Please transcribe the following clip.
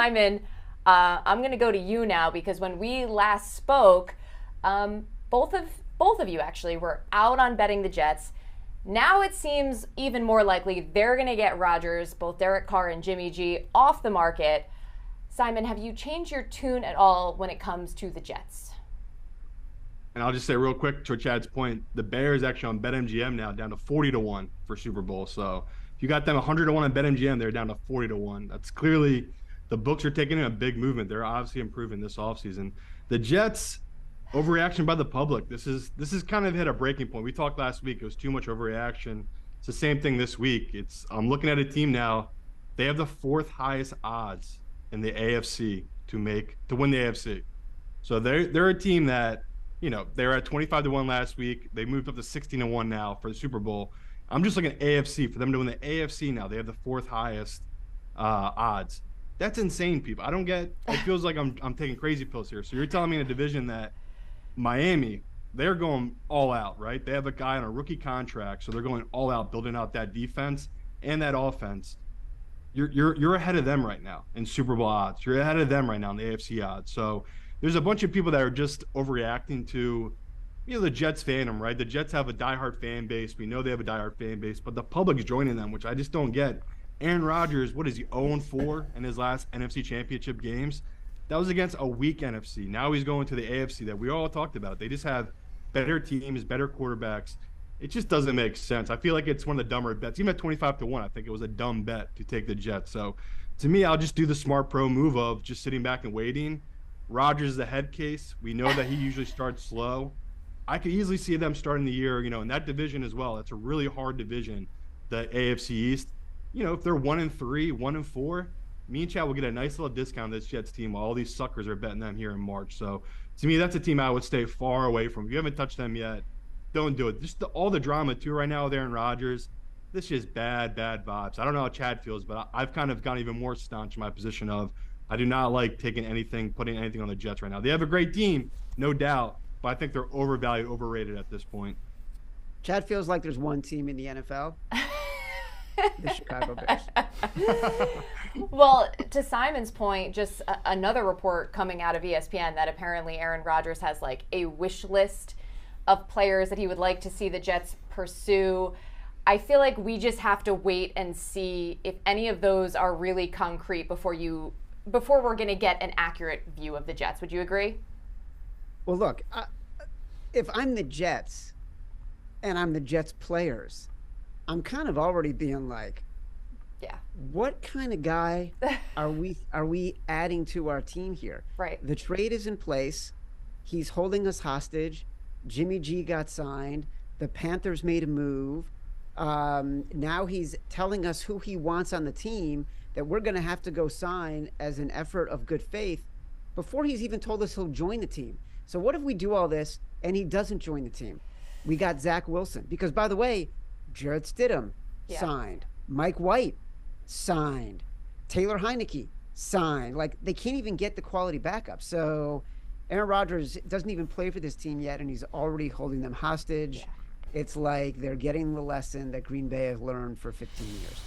Simon, I'm going to go to you now because when we last spoke, both of you actually were out on betting the Jets. Now it seems even more likely they're going to get Rodgers, both Derek Carr and Jimmy G, off the market. Simon, have you changed your tune at all when it comes to the Jets? And I'll just say real quick to Chad's point, the Bears actually on BetMGM now down to 40-1 for Super Bowl. So if you got them 100-1 on BetMGM, they're down to 40-1. That's clearly the books are taking a big movement. They're obviously improving this offseason. The Jets, overreaction by the public. This is kind of hit a breaking point. We talked last week. It was too much overreaction. It's the same thing this week. I'm looking at a team now. They have the fourth highest odds in the AFC to win the AFC. So they're a team that, they were at 25-1 last week. They moved up to 16-1 now for the Super Bowl. I'm just looking at AFC for them to win the AFC now. They have the fourth highest odds. That's insane, people. I don't get. It feels like I'm taking crazy pills here. So you're telling me in a division that Miami, they're going all out, right? They have a guy on a rookie contract, so they're going all out, building out that defense and that offense. You're ahead of them right now in Super Bowl odds. You're ahead of them right now in the AFC odds. So there's a bunch of people that are just overreacting to, the Jets fandom, right? The Jets have a diehard fan base. We know they have a diehard fan base, but the public's joining them, which I just don't get. Aaron Rodgers, what is he, 0-4 in his last NFC Championship games? That was against a weak NFC. Now he's going to the AFC that we all talked about. They just have better teams, better quarterbacks. It just doesn't make sense. I feel like it's one of the dumber bets. Even at 25-1, I think it was a dumb bet to take the Jets. So to me, I'll just do the smart pro move of just sitting back and waiting. Rodgers is the head case. We know that he usually starts slow. I could easily see them starting the year, in that division as well. It's a really hard division, the AFC East. If they're 1-3, 1-4, me and Chad will get a nice little discount on this Jets team while all these suckers are betting them here in March. So to me, that's a team I would stay far away from. If you haven't touched them yet, don't do it. Just all the drama too right now with Aaron Rodgers. This is just bad vibes. I don't know how Chad feels, but I've kind of gotten even more staunch in my position of I do not like putting anything on the Jets right now. They have a great team, no doubt, but I think they're overvalued, overrated at this point. Chad feels like there's one team in the NFL. The Chicago Bears. Well, to Simon's point, just another report coming out of ESPN that apparently Aaron Rodgers has like a wish list of players that he would like to see the Jets pursue. I feel like we just have to wait and see if any of those are really concrete before we're going to get an accurate view of the Jets. Would you agree? Well, look, if I'm the Jets and I'm the Jets players, I'm kind of already being like, yeah, what kind of guy are we adding to our team here? Right. The trade is in place. He's holding us hostage. Jimmy G got signed. The Panthers made a move. Now he's telling us who he wants on the team that we're going to have to go sign as an effort of good faith before he's even told us he'll join the team. So what if we do all this and he doesn't join the team? We got Zach Wilson. Because, by the way, Jarrett Stidham signed. Mike White signed. Taylor Heineke signed. Like, they can't even get the quality backup. So Aaron Rodgers doesn't even play for this team yet, and he's already holding them hostage. Yeah. It's like they're getting the lesson that Green Bay has learned for 15 years.